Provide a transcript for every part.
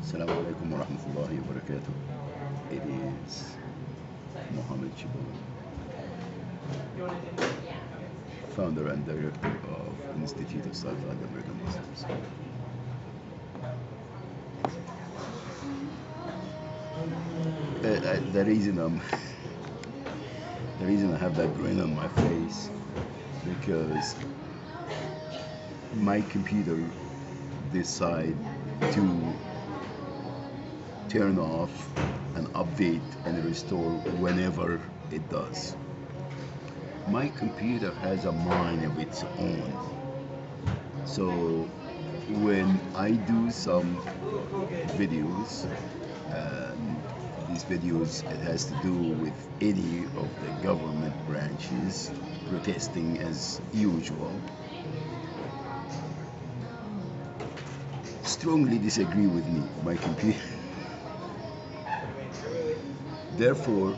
Assalamu alaikum wa rahmatullahi wa barakatuh. It is Mohammed Chibolo, founder and director of Institute of South and American Muslims. The reason the reason I have that grin on my face because my computer decide to turn off and update and restore whenever it does. My computer has a mind of its own. So when I do some videos, these videos, it has to do with any of the government branches protesting as usual, strongly disagree with me, my computer. Therefore,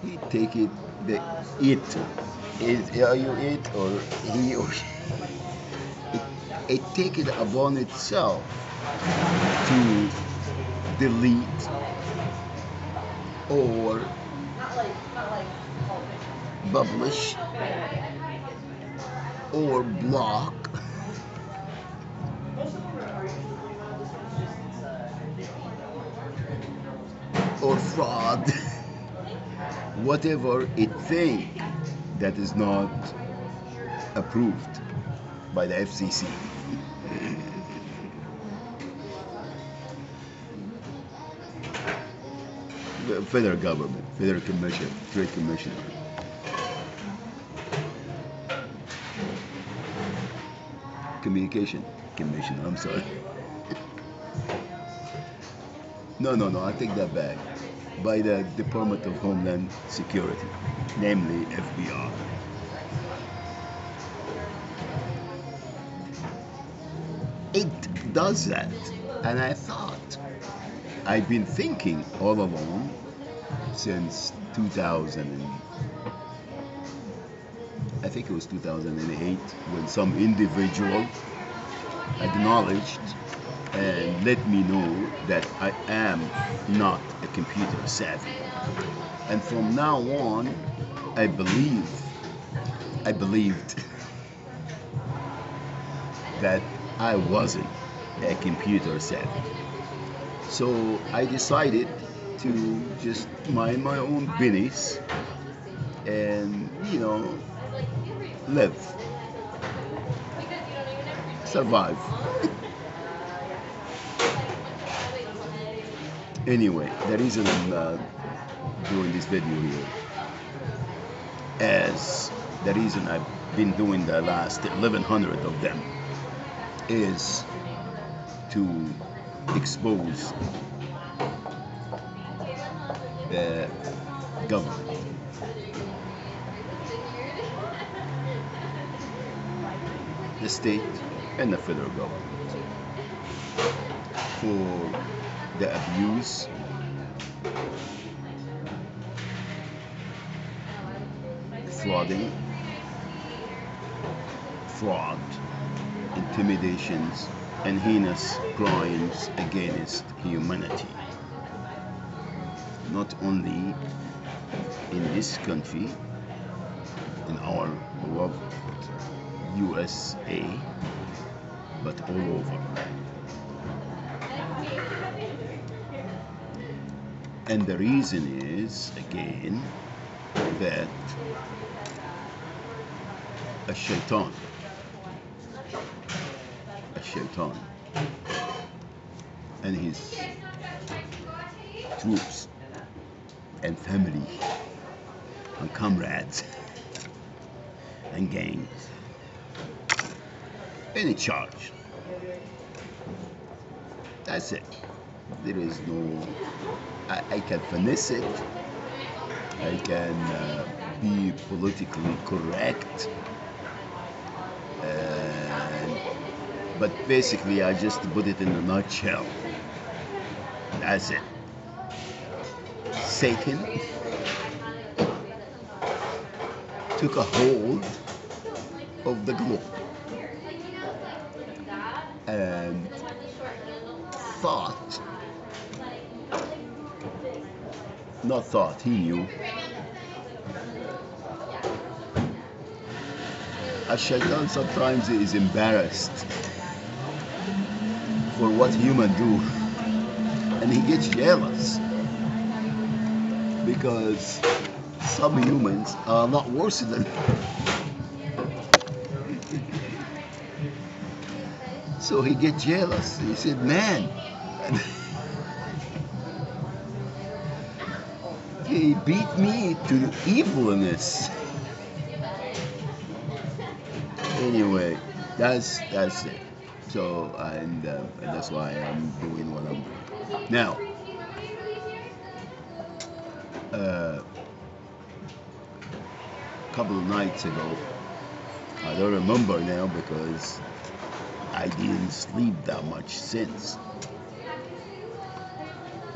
he take it, are you it or he or she? It take it upon itself to delete or publish or block or fraud, whatever it think that is not approved by the FCC. The federal government, federal commission, trade commissioner. Communication commissioner, I'm sorry. No, I take that back. By the Department of Homeland Security, namely FBI. It does that, and I thought, I've been thinking all along since 2000, I think it was 2008, when some individual acknowledged and let me know that I am not a computer savvy. And from now on, I believed that I wasn't a computer savvy. So I decided to just mind my own business and, live, survive. Anyway, the reason I'm doing this video here, as the reason I've been doing the last 1100 of them, is to expose the government, the state, and the federal government for the abuse, fraud, intimidations, and heinous crimes against humanity. Not only in this country, in our beloved USA, but all over. And the reason is, again, that a shaitan and his troops and family and comrades and gangs in charge. That's it. There is no, I can finesse it, I can be politically correct, but basically I just put it in a nutshell. That's it. Satan took a hold of the globe and thought not thought, he knew. A shaitan sometimes is embarrassed for what human do, and he gets jealous because some humans are not worse than him. So he gets jealous. He said, man, he beat me to evilness. Anyway, that's it. So, and that's why I'm doing what I'm doing. Now, a couple of nights ago, I don't remember now because I didn't sleep that much since.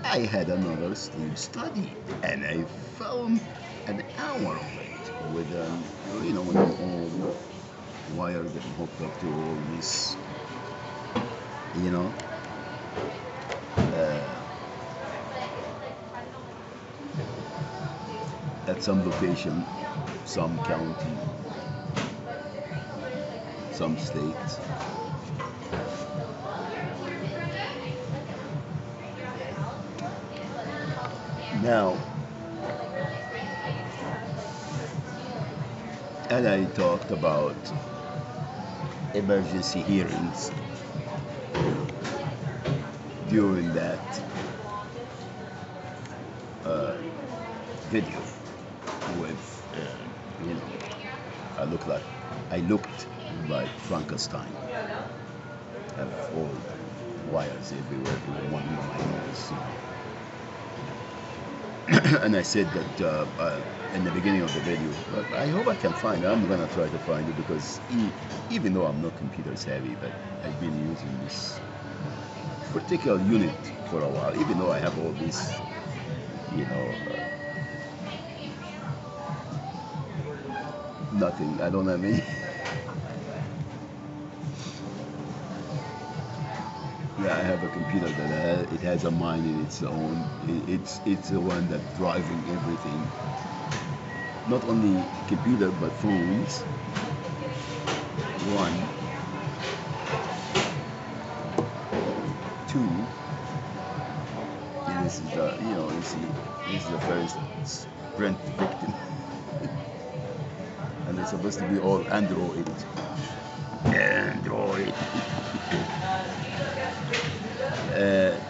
I had another sleep study, and I found an hour of it with with an old wire that hooked up to all this, you know, uh, at some location, some county, some state. Now, and I talked about emergency hearings during that video with, I looked like Frankenstein. I have all wires everywhere in one of my nose. And I said that in the beginning of the video, but I hope I can find it. I'm gonna try to find it because even though I'm not computer savvy, but I've been using this particular unit for a while, even though I have all this, nothing, I don't have any. Yeah, I have a computer that it has a mind in its own. It's the one that's driving everything. Not only computer but phones. One, two. And this is the you see this is the first Sprint victim, and it's supposed to be all Android. Android.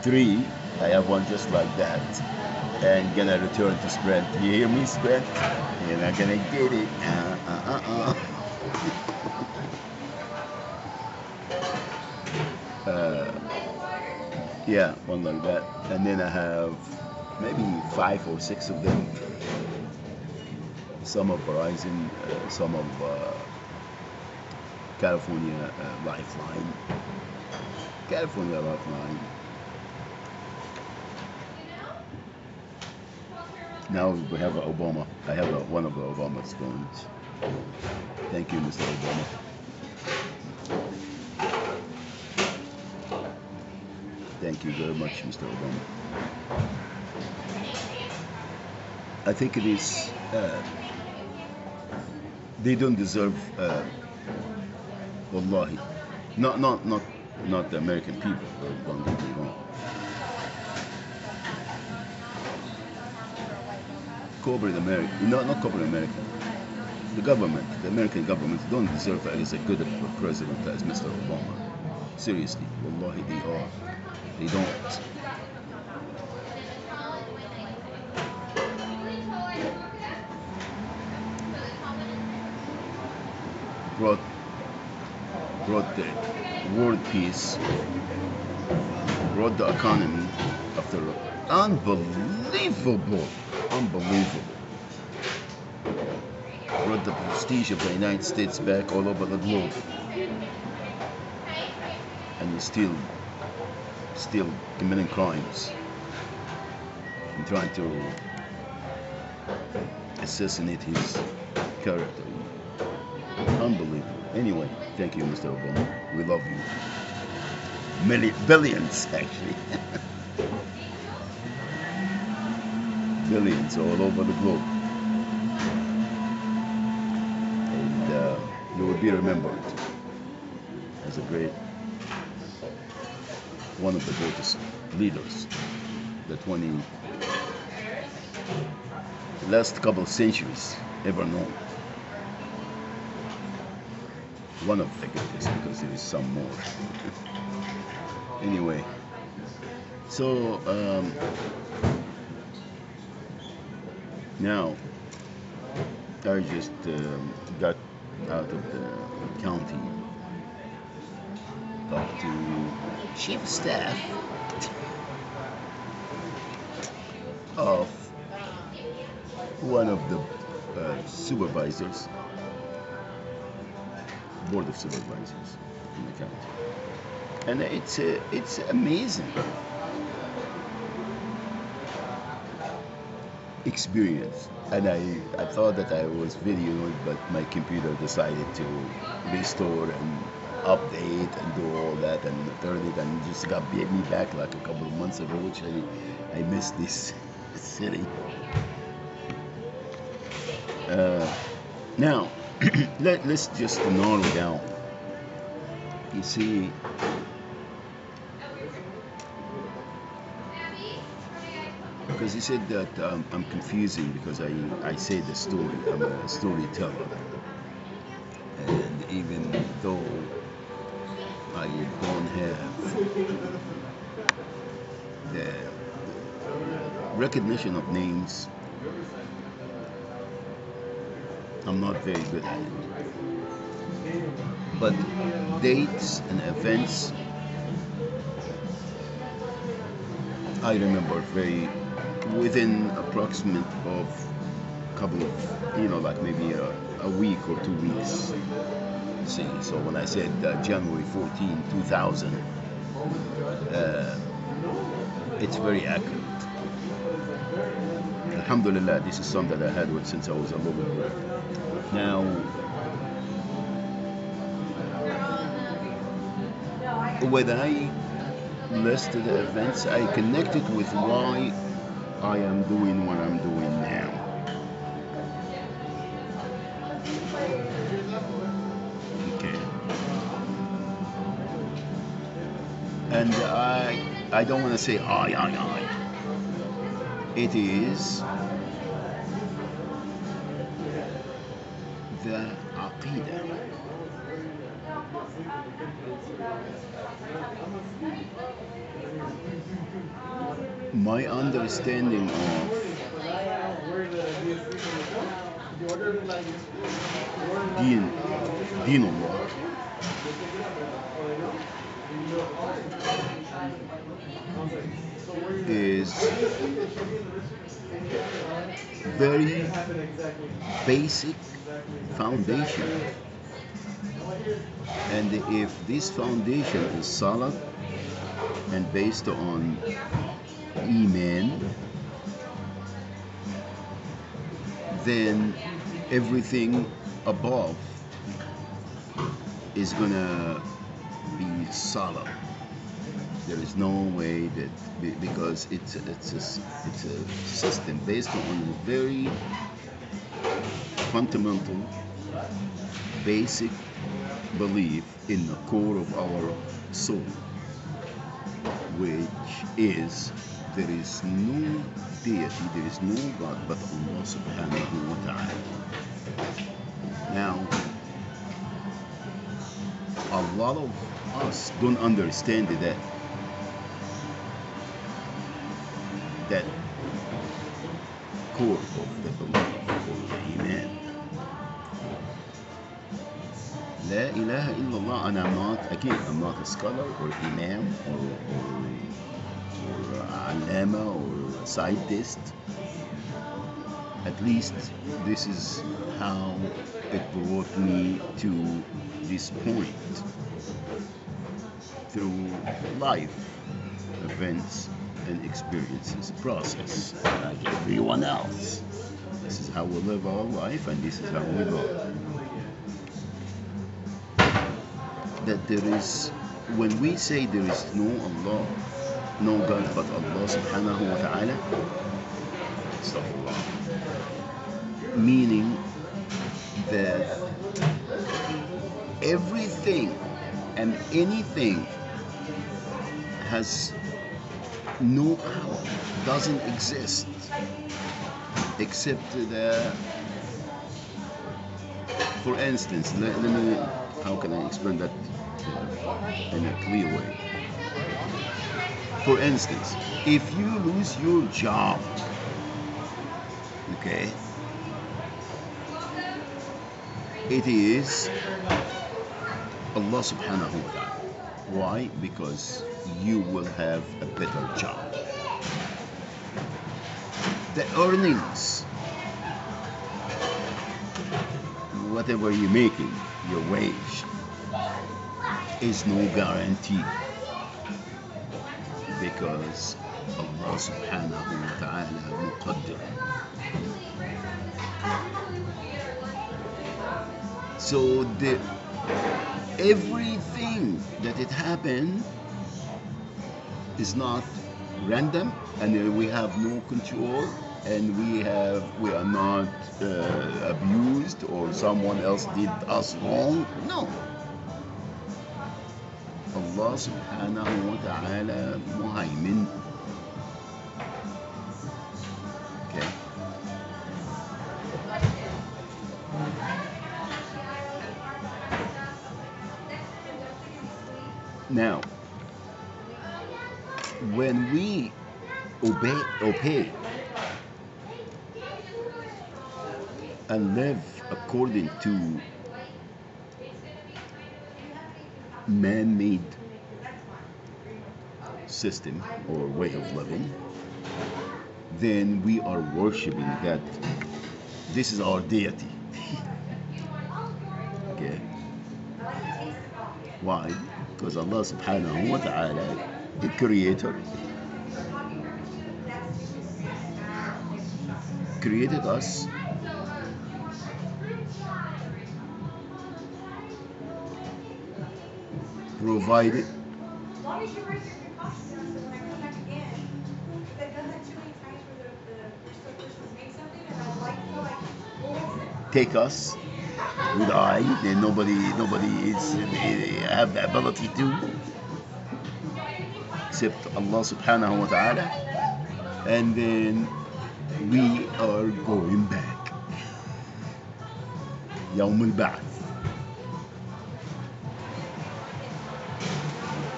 Three, I have one just like that, and gonna return to Sprint. You hear me, Sprint? You're not gonna get it. Yeah, one like that, and then I have maybe 5 or 6 of them. Some of Verizon, some of California Lifeline. California Lifeline. Now we have Obama. I have one of the Obama's phones. Thank you, Mr. Obama. Thank you very much, Mr. Obama. I think it is. They don't deserve. Wallahi, not the American people. Don't get me wrong. Corporate America, no, not corporate America. The American government don't deserve as a good a president as Mr. Obama. Seriously, wallahi, they are. They don't. Brought the world peace, brought the economy after unbelievable. Brought the prestige of the United States back all over the globe, and he's still committing crimes and trying to assassinate his character. Unbelievable. Anyway, thank you, Mr. Obama. We love you. Billions, actually. billions all over the globe. And you will be remembered as a great, one of the greatest leaders that last couple of centuries ever known. One of the greatest, because there is some more. Anyway, so now I just got out of the county, talked to chief of staff of one of the supervisors, board of supervisors in the county, and it's amazing experience. And I thought that I was videoed, but my computer decided to restore and update and do all that and turn it, and just got me back like a couple of months ago, which I missed this city. Now, let's just narrow down. You see, because you said that I'm confusing because I say the story. I'm a storyteller, and even though I don't have the recognition of names, I'm not very good at it. But dates and events, I remember within approximate of couple of, like maybe a week or 2 weeks. See, so when I said January 14, 2000, it's very accurate. Alhamdulillah, this is something that I had with since I was a little boy. Now, when I listed the events, I connected with why I am doing what I'm doing now. Okay. And I don't want to say I. It is the Aqidah. My understanding of Deen Allah is very basic foundation, and if this foundation is solid and based on Iman, then everything above is gonna be solid. There is no way that, because it's a system based on a very fundamental, basic belief in the core of our soul, which is there is no deity, there is no God but Allah subhanahu wa ta'ala. Now, a lot of us don't understand that core of the belief, or the Iman. La ilaha illallah, and I'm not a scholar or imam or alama or a scientist. At least this is how it brought me to this point through life events and experiences, process, like everyone else. This is how we live our life, and this is how we go. That there is, when we say there is no Allah, no God but Allah subhanahu wa ta'ala, it's astaghfirullah, meaning that everything and anything has no power, doesn't exist except the, for instance, let me, how can I explain that in a clear way? For instance, if you lose your job, okay, it is Allah subhanahu wa ta'ala. Why? Because you will have a better job. The earnings, whatever you're making, your wage, is no guarantee, because Allah subhanahu wa ta'ala muqaddir. So everything that it happened is not random, and we have no control, and we are not abused or someone else did us wrong. No. Allah subhanahu wa ta'ala muhaymin. Okay. Now, when we obey and live according to man-made system or way of living, then we are worshiping that this is our deity. Okay. Why? Because Allah subhanahu wa ta'ala, the creator, created us provided take us with eye, and nobody is have the ability to except Allah subhanahu wa ta'ala, and then we are going back يوم البعث.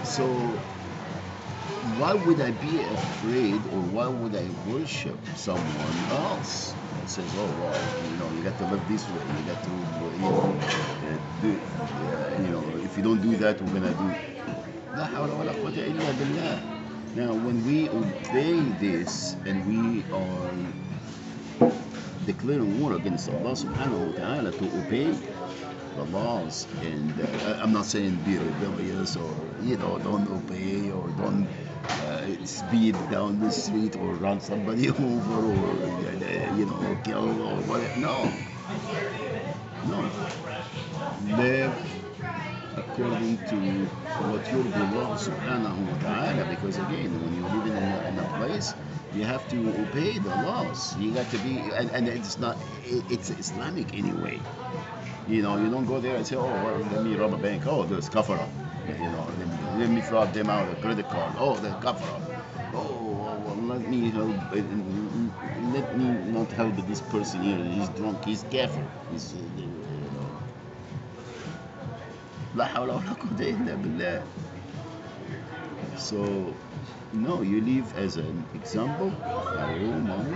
So why would I be afraid, or why would I worship someone else that says, oh well, you got to live this way, you got to if you don't do that, we're gonna do. لا حول ولا قوة إلا بالله. Now when we obey this and we are declaring war against Allah subhanahu wa ta'ala to obey the laws, and I'm not saying be rebellious or don't obey or don't speed down the street or run somebody over or kill or whatever. No. Live according to what yurdi Allah subhanahu wa ta'ala, because again, when you're living in a place, you have to obey the laws. You got to be, and it's Islamic anyway. You don't go there and say, oh, well, let me rob a bank. Oh, there's kafara. Let me fraud them out a credit card. Oh, there's kafara. Oh, well, let me not help this person here. He's drunk. He's kafir. He's, لا حول ولا قوة إلا بالله. So, no, you live as an example, a role model.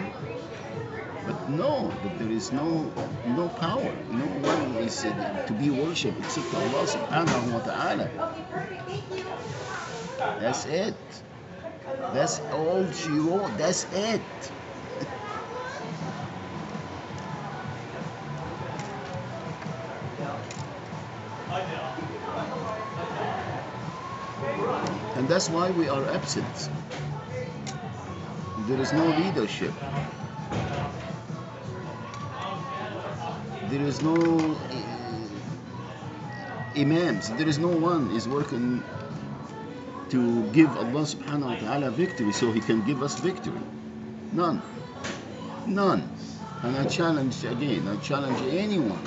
But no, but there is no power. No one is to be worshipped except Allah subhanahu wa ta'ala. That's it. That's all she wrote. That's it. And that's why we are absent. There is no leadership. There is no imams. There is no one is working to give Allah subhanahu wa ta'ala victory so he can give us victory. None. None. And I challenge again, I challenge anyone,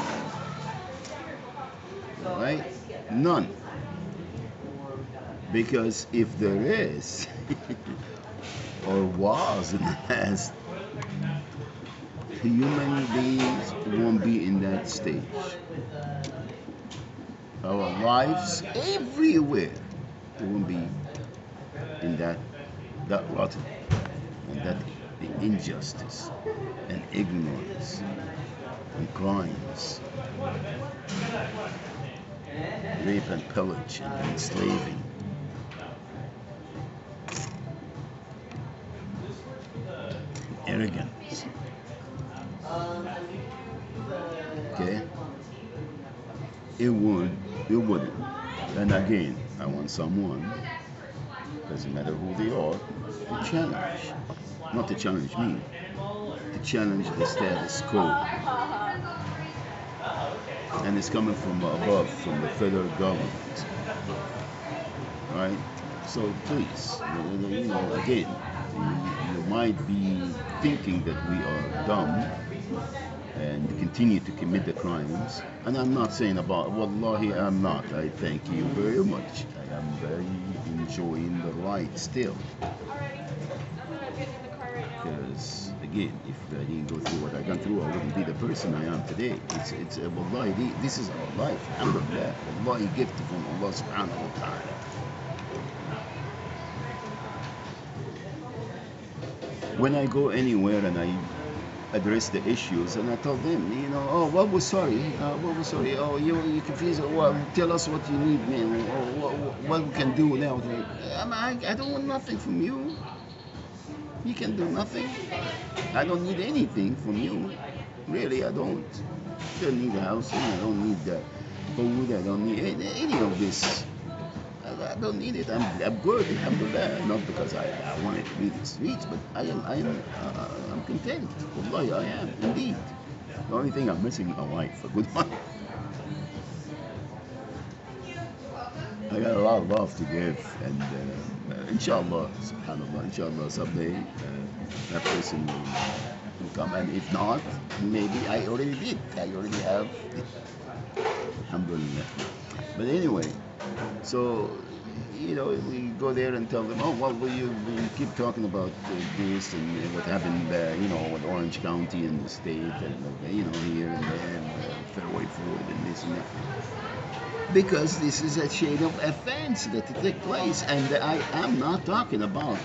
right? None. Because if there is, or was in the past, human beings won't be in that stage. Our lives everywhere won't be in that rotten and that injustice and ignorance and crimes, rape and pillage and enslaving. Arrogance. Okay? It wouldn't. And again, I want someone, doesn't matter who they are, to challenge. Not to challenge me, to challenge the status quo. And it's coming from above, from the federal government. Right? So please, again, you might be thinking that we are dumb and continue to commit the crimes. And I'm not saying about, wallahi, I'm not. I thank you very much. I am very enjoying the ride still. Because, again, if I didn't go through what I gone through, I wouldn't be the person I am today. It's wallahi, this is our life. Alhamdulillah. Wallahi, gift from Allah subhanahu wa ta'ala. When I go anywhere and I address the issues, and I told them, oh, what was sorry? What was sorry? Oh, you confused. Well, tell us what you need, man. Or what we can do now. I don't want nothing from you. You can do nothing. I don't need anything from you. Really, I don't. I don't need a house. I don't need that food. I don't need any of this. I don't need it. I'm good, alhamdulillah. Not because I wanted to be this rich, but I'm content. Wallahi, I am, indeed. The only thing I'm missing is a wife, a good wife. I got a lot of love to give, and inshallah, subhanallah, inshallah, someday that person will come, and if not, maybe I already did. I already have, alhamdulillah. But anyway, so, we go there and tell them, oh, well, we keep talking about this and what happened, with Orange County and the state, and, here and there, and Fairway Ford and this and that. Because this is a chain of events that take place, and I am not talking about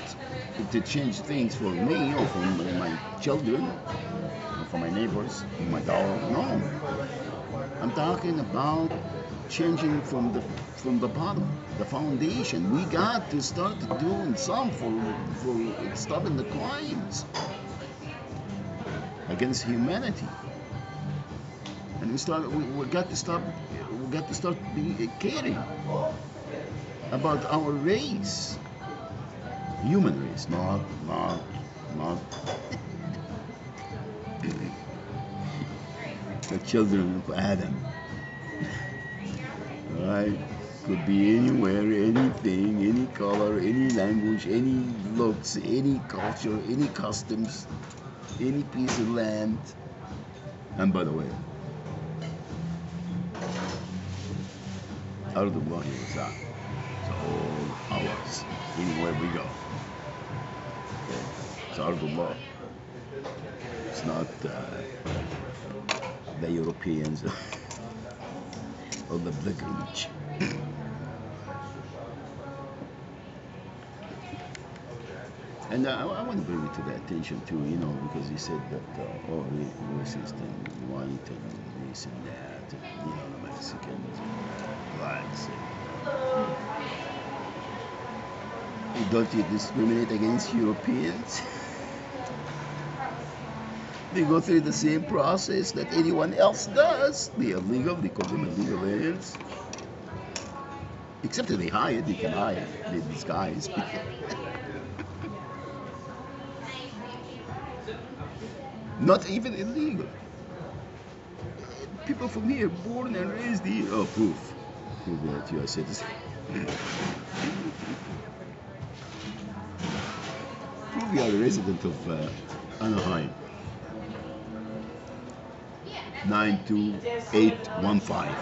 to change things for me or for my children, or for my neighbors, or my dog. No, I'm talking about changing from the bottom, the foundation. We got to start doing some for stopping the crimes against humanity, and we got to stop. We got to start caring about our race, human race, not the children of Adam. Right? Could be anywhere, anything, any color, any language, any looks, any culture, any customs, any piece of land. And by the way, Ardullah was that. It's all ours, anywhere we go. Okay? It's Ardullah. It's not the Europeans or the Black Ridge. And I want to bring it to the attention too, because he said that, racist and white and this and that, and, the Mexicans and blacks. And don't you discriminate against Europeans? They go through the same process that anyone else does. They are illegal, they call them illegal aliens. Except that they hide, they can hide, they disguise. Not even illegal. People from here, born and raised here. Oh, proof that you are a citizen. Prove you are a resident of Anaheim. 92815.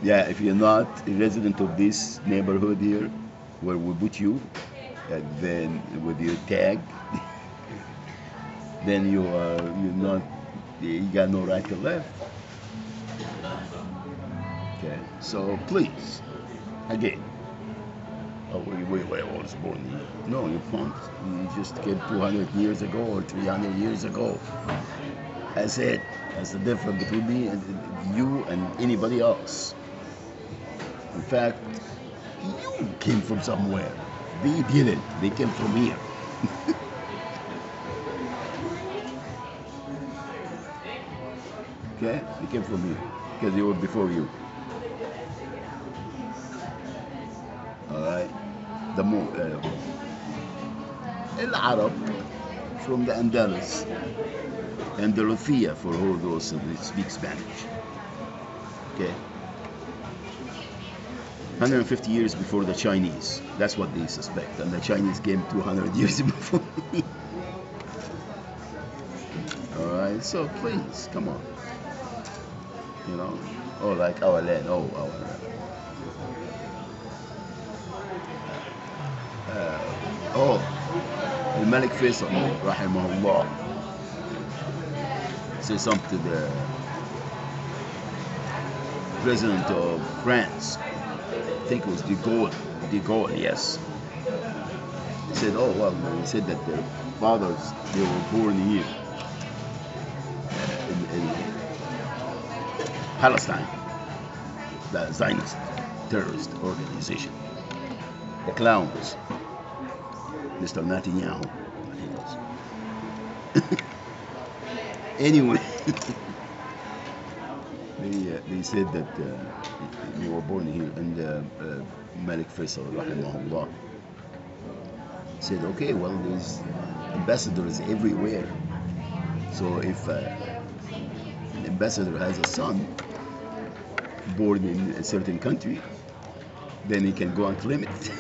Yeah, if you're not a resident of this neighborhood here, where we put you, and then with your tag, then you're not, you got no right to live. Okay, so please, again, oh, wait, I was born here. No, you can't. You just came 200 years ago or 300 years ago. That's it. That's the difference between me and you and anybody else. In fact, you came from somewhere. They didn't. They came from here. Okay? They came from here because they were before you. All right? The more Arab from the Andalus, Andalusia for all those that speak Spanish. Okay? 150 years before the Chinese. That's what they suspect. And the Chinese came 200 years before me. All right? So please, come on. You know? Oh, like our land. Oh, our Malik Faisal, rahimahullah, say something to the president of France. I think it was De Gaulle. De Gaulle, yes. He said, oh, well, he said that their fathers, they were born here in Palestine, the Zionist terrorist organization. The clowns, Mr. Netanyahu. Anyway, they said that you were born here, and Malik Faisal, rahimahullah, said, okay, well, there's ambassadors everywhere. So if an ambassador has a son born in a certain country, then he can go and claim it.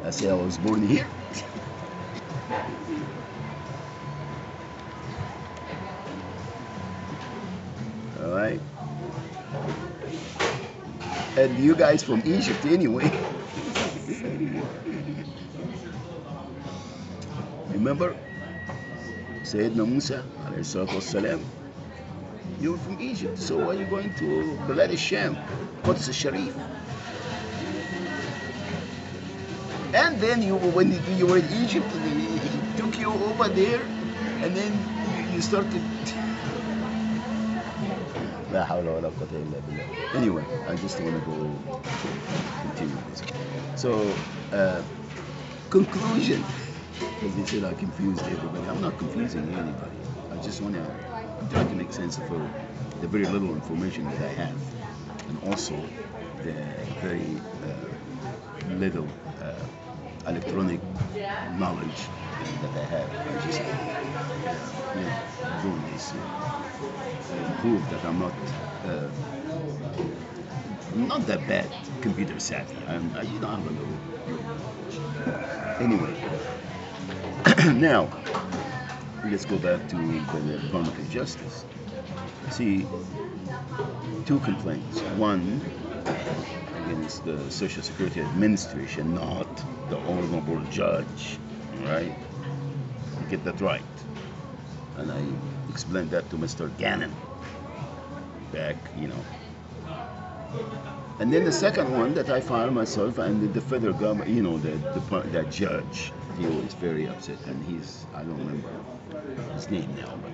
I say I was born here. All right. And you guys from Egypt anyway. Remember Sayyidina Musa alayhi salatu wassalam? You were from Egypt, so why are you going to Bilad al-Sham, Quds al-Sharif? And then when you were in Egypt, he took you over there, and then you started. لا حول ولا قوة إلا بالله. Anyway, I just want to go continue this. So, conclusion, because they said I confused everybody. I'm not confusing anybody. I just want to try to make sense of the very little information that I have, and also the very little electronic knowledge that I have. I just, doing this prove that I'm not that bad computer savvy. I'm a little. Anyway, now let's go back to the Department of Justice. See, two complaints. One against the Social Security Administration, not the honorable judge, right? You get that right. And I explained that to Mr. Gannon back, And then the second one that I filed myself, and the federal government, that judge, he was very upset, and I don't remember his name now, but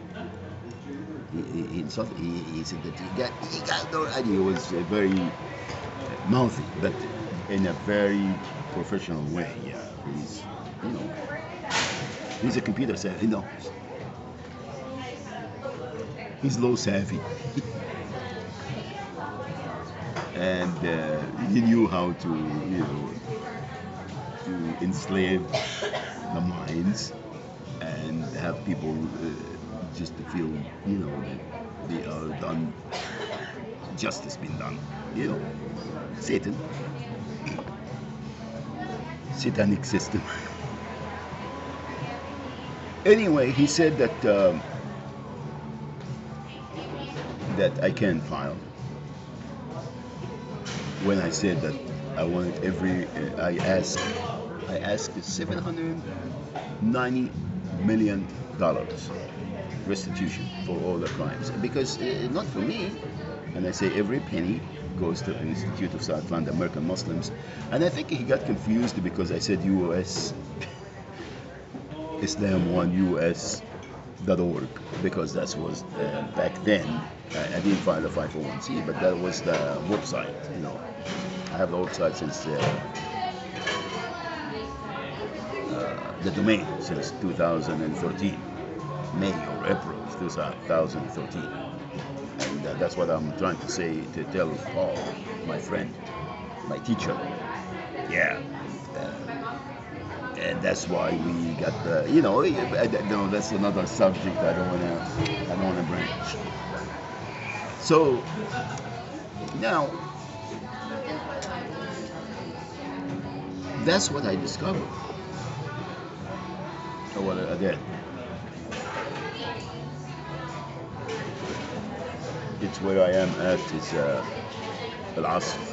he insulted, he said that he got no idea. He was very mouthy, but in a very professional way. Yeah, he's a computer savvy. He knows. He's low savvy. And he knew how to enslave the minds and have people just to feel, that they are done, justice been done. You know, Satan, satanic system. Anyway, he said that I can file. When I said that I wanted I asked $790 million restitution for all the crimes, because not for me. And I say every penny goes to the Institute of Southland American Muslims. And I think he got confused because I said US Islam One US.org, because that was back then. I didn't file a 501c, but that was the website. I have the website since the domain since 2013, May or April 2013. And that's what I'm trying to say, to tell Paul, my friend, my teacher. Yeah. And that's why we got the, no, that's another subject I don't want to bring. So now, that's what I discovered. What I did. It's where I am at. It's Al-Asr.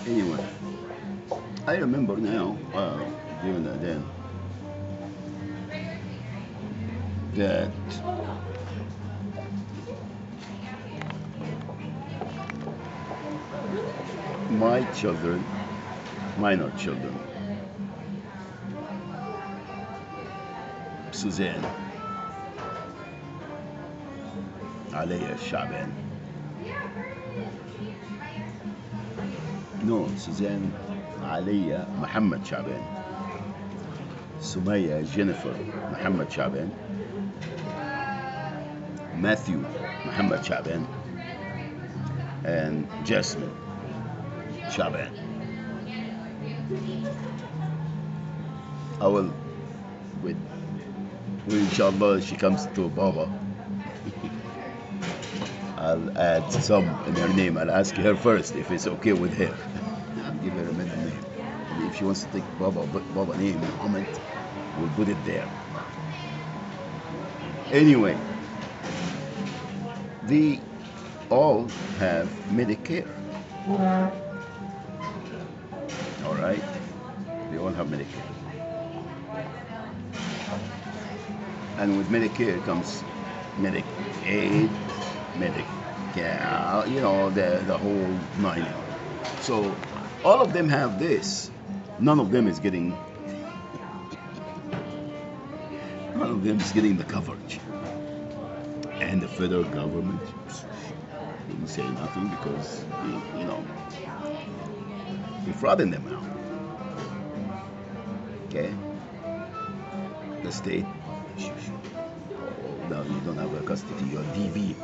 Anyway, I remember now, during that then, that my children, minor children, Suzanne, Aliyah Shaban, no, Suzanne, Aliyah Muhammad Shaban, Sumaya Jennifer Muhammad Shaban, Matthew Muhammad Shaban, and Jasmine Shaban. I will, with, inshallah, she comes to Baba, I'll add some in her name. I'll ask her first if it's okay with her. I'll give her a middle name. And if she wants to take Baba name, Muhammad, we'll put it there. Anyway, they all have Medicare. All right, they all have Medicare, and with Medicare comes Medicaid, Medicare, the whole nine yards. So all of them have this. None of them is getting. None of them is getting the coverage, and the federal government didn't say nothing because you're frauding them now. Okay, the state. No, you don't have a custody. You're DV.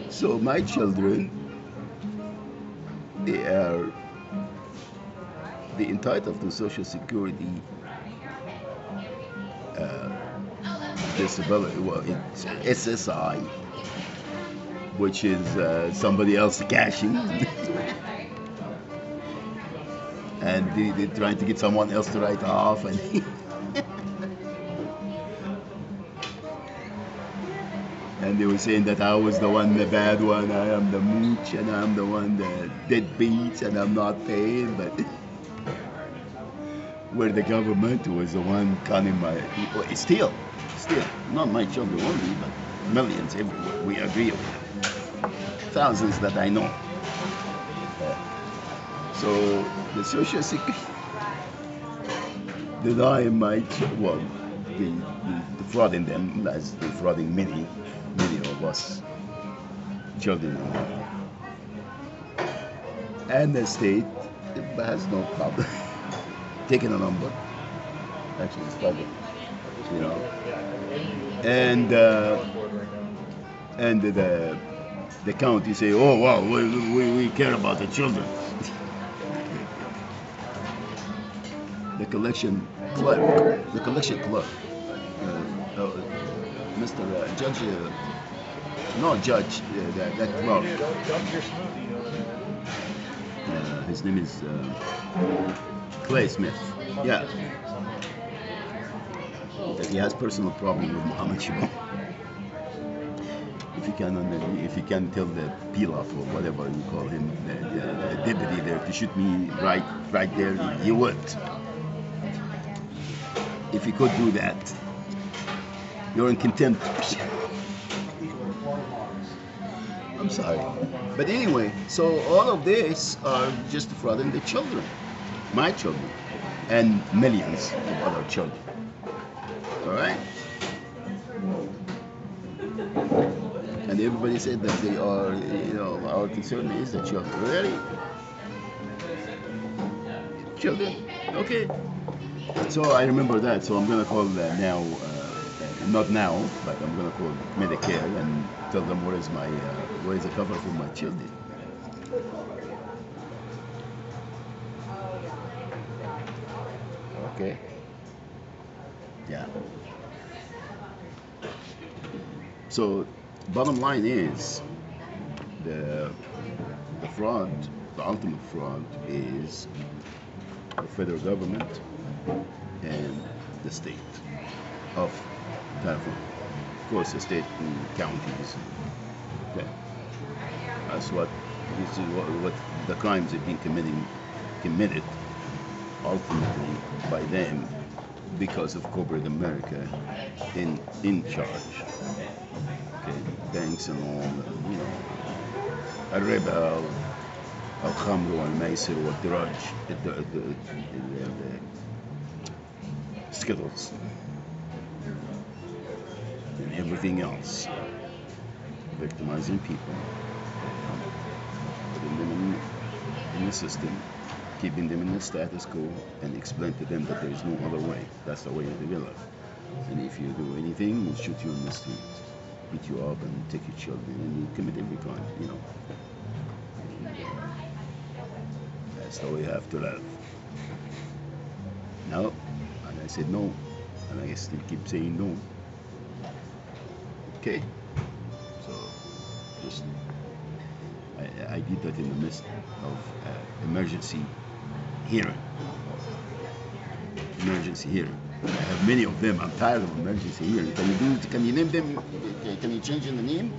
So my children, they entitled to Social Security disability. Well, it's SSI, which is somebody else cashing, and they're trying to get someone else to write off, and and they were saying that I was the one, the bad one. I am the mooch, and I'm the one that deadbeats, and I'm not paying. But where the government was the one cutting my, still, not my children only, but millions everywhere. We agree with that. Thousands that I know. So the Social Security denying my the defrauding them as defrauding many of us children. And the state has no problem taking a number. Actually, it's public, and the county say, oh wow, we care about the children. The collection clerk, Mr. Judge, not Judge, that clerk. His name is Clay Smith. Yeah. That he has personal problem with Muhammad Shibon. If you can tell the pilaf or whatever you call him, the deputy there to shoot me right there, he would. If you could do that, you're in contempt. I'm sorry. But anyway, so all of this are just frauding the children, my children, and millions of other children. All right? And everybody said that they are, our concern is the children. Really? Children? Okay. So I remember that. So I'm going to call now, not now, but I'm going to call Medicare and tell them where is the cover for my children. Okay. Yeah. So bottom line is the fraud, the ultimate fraud is the federal government and the state of California. Of course, the state and counties. Okay. That's what This is what the crimes have been committed ultimately by them because of corporate America in charge. Okay, banks and all, you know, الربا الخمر والميسر والدراج skittles and everything else, victimizing people, putting them in the system, keeping them in the status quo, and explain to them that there is no other way. That's the way they live. And if you do anything, we'll shoot you in the street, beat you up, and take your children, and you commit every crime, you know. And, that's the way you have to live. No, and I said no, and I still keep saying no. Okay, so just I did that in the midst of emergency hearing. Emergency hearing. I have many of them. I'm tired of emergency hearing. Can you name them? Can you change in the name,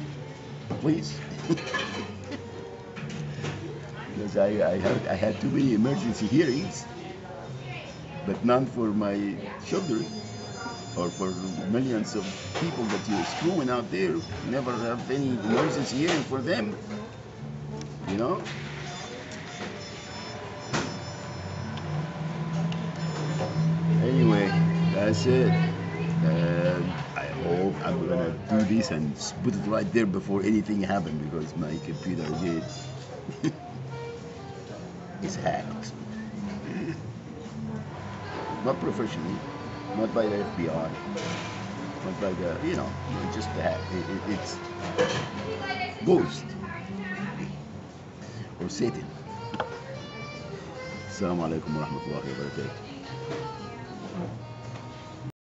please? Because I had too many emergency hearings, but none for my children or for millions of people that you're screwing out there. Never have any emergency hearing for them, you know? Anyway, that's it. I hope I'm gonna do this and put it right there before anything happens because my computer did is hacked. Not professionally, not by the FBI, not by the, you know, just the hack. It's ghost or Satan. Assalamu alaikum wa rahmatullahi wa barakatuh.